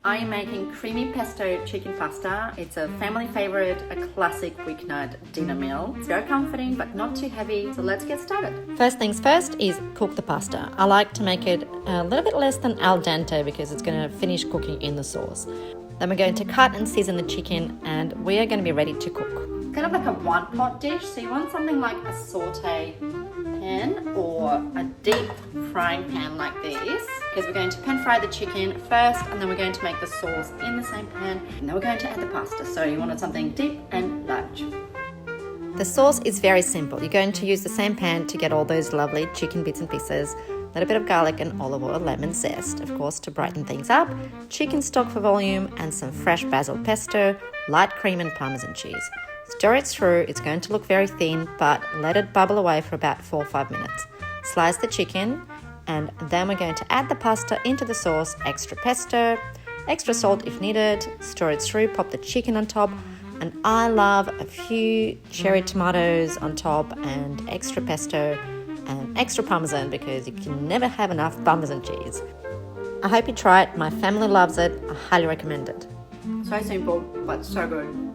I am making creamy pesto chicken pasta. It's a family favorite, a classic weeknight dinner meal. It's very comforting but not too heavy, so let's get started. First things first is cook the pasta. I like to make it a little bit less than al dente because it's going to finish cooking in the sauce. Then we're going to cut and season the chicken and we are going to be ready to cook. Kind of like a one-pot dish, so you want something like a saute pan or a deep frying pan like this, because we're going to pan fry the chicken first and then we're going to make the sauce in the same pan and then we're going to add the pasta. So you wanted something deep and large. The sauce is very simple. You're going to use the same pan to get all those lovely chicken bits and pieces, a little bit of garlic and olive oil, lemon zest, of course, to brighten things up, chicken stock for volume, and some fresh basil pesto, light cream and Parmesan cheese. Stir it through. It's going to look very thin, but let it bubble away for about 4 or 5 minutes. Slice the chicken, and then we're going to add the pasta into the sauce, extra pesto, extra salt if needed, stir it through, pop the chicken on top, and I love a few cherry tomatoes on top and extra pesto and extra Parmesan because you can never have enough Parmesan cheese. I hope you try it. My family loves it. I highly recommend it. So simple, but so good.